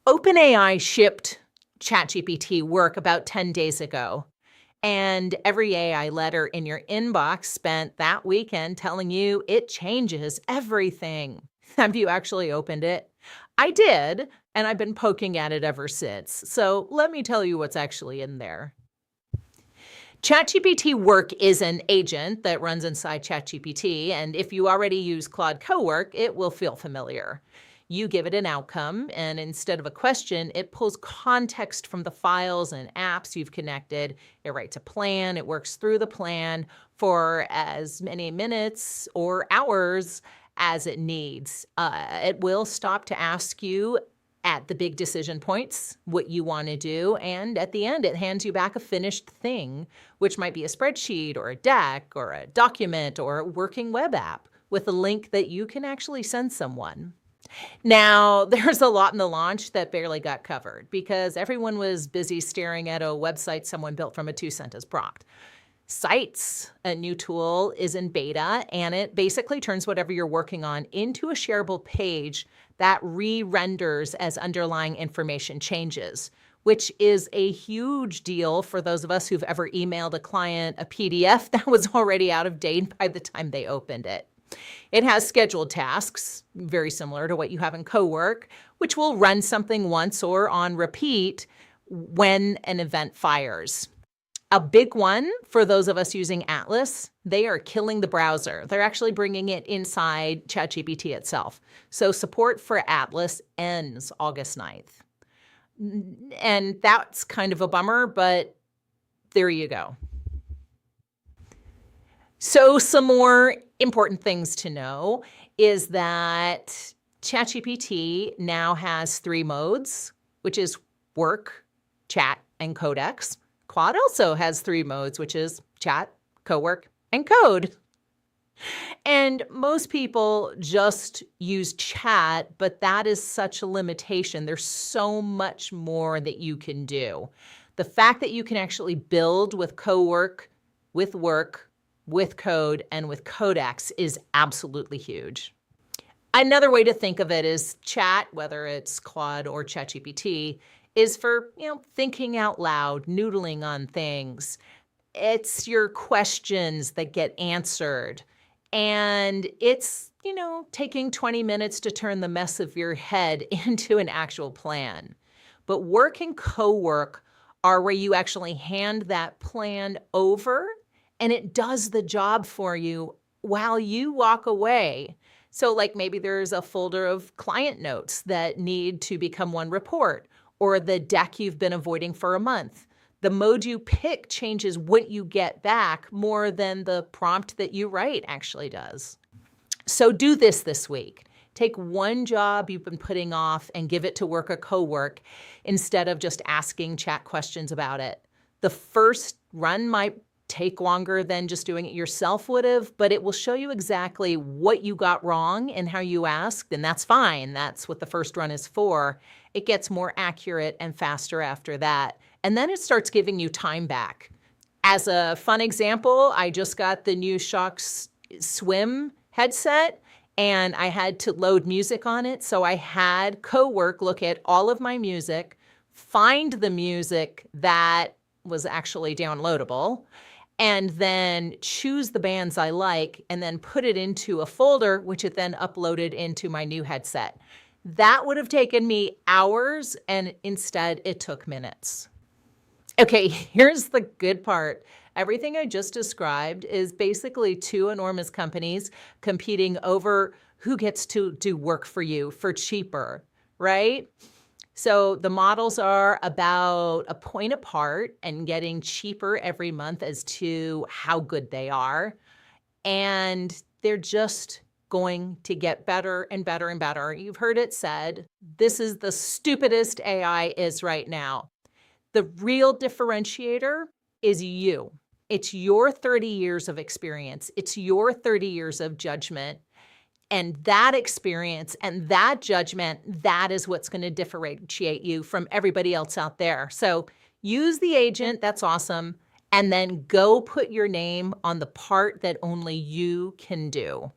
OpenAI shipped ChatGPT Work about 10 days ago, and every AI letter in your inbox spent that weekend telling you it changes everything. Have you actually opened it? I did, and I've been poking at it ever since. So let me tell you what's actually in there. ChatGPT Work is an agent that runs inside ChatGPT, and if you already use Claude Cowork, it will feel familiar. You give it an outcome, and instead of a question, it pulls context from the files and apps you've connected. It writes a plan, it works through the plan for as many minutes or hours as it needs. It will stop to ask you at the big decision points what you want to do, and at the end, it hands you back a finished thing, which might be a spreadsheet or a deck or a document or a working web app with a link that you can actually send someone. Now, there's a lot in the launch that barely got covered because everyone was busy staring at a website someone built from a 2-sentence prompt. Sites, a new tool, is in beta, and it basically turns whatever you're working on into a shareable page that re-renders as underlying information changes, which is a huge deal for those of us who've ever emailed a client a PDF that was already out of date by the time they opened it. It has scheduled tasks, very similar to what you have in Cowork, which will run something once or on repeat when an event fires. A big one for those of us using Atlas, they are killing the browser. They're actually bringing it inside ChatGPT itself. So support for Atlas ends August 9th. And that's kind of a bummer, but there you go. So some more important things to know is that ChatGPT now has 3 modes, which is work, chat, and Codex. Claude also has 3 modes, which is chat, cowork, and code. And most people just use chat, but that is such a limitation. There's so much more that you can do. The fact that you can actually build with Cowork, with work, with code, and with Codex is absolutely huge. Another way to think of it is chat, whether it's Claude or ChatGPT, is for, thinking out loud, noodling on things. It's your questions that get answered. And it's, taking 20 minutes to turn the mess of your head into an actual plan. But work and co-work are where you actually hand that plan over and it does the job for you while you walk away. So like maybe there's a folder of client notes that need to become one report, or the deck you've been avoiding for a month. The mode you pick changes what you get back more than the prompt that you write actually does. So do this week. Take one job you've been putting off and give it to work or co-work instead of just asking chat questions about it. The first run might take longer than just doing it yourself would have, but it will show you exactly what you got wrong and how you asked, and that's fine. That's what the first run is for. It gets more accurate and faster after that, and then it starts giving you time back. As a fun example, I just got the new Shox Swim headset, and I had to load music on it, so I had Cowork look at all of my music, find the music that was actually downloadable, and then choose the bands I like, and then put it into a folder, which it then uploaded into my new headset. That would have taken me hours, and instead it took minutes. Okay, here's the good part. Everything I just described is basically 2 enormous companies competing over who gets to do work for you for cheaper, right? So the models are about a point apart and getting cheaper every month as to how good they are. And they're just going to get better and better and better. You've heard it said, this is the stupidest AI is right now. The real differentiator is you. It's your 30 years of experience. It's your 30 years of judgment. And that experience and that judgment, that is what's going to differentiate you from everybody else out there. So use the agent, that's awesome, and then go put your name on the part that only you can do.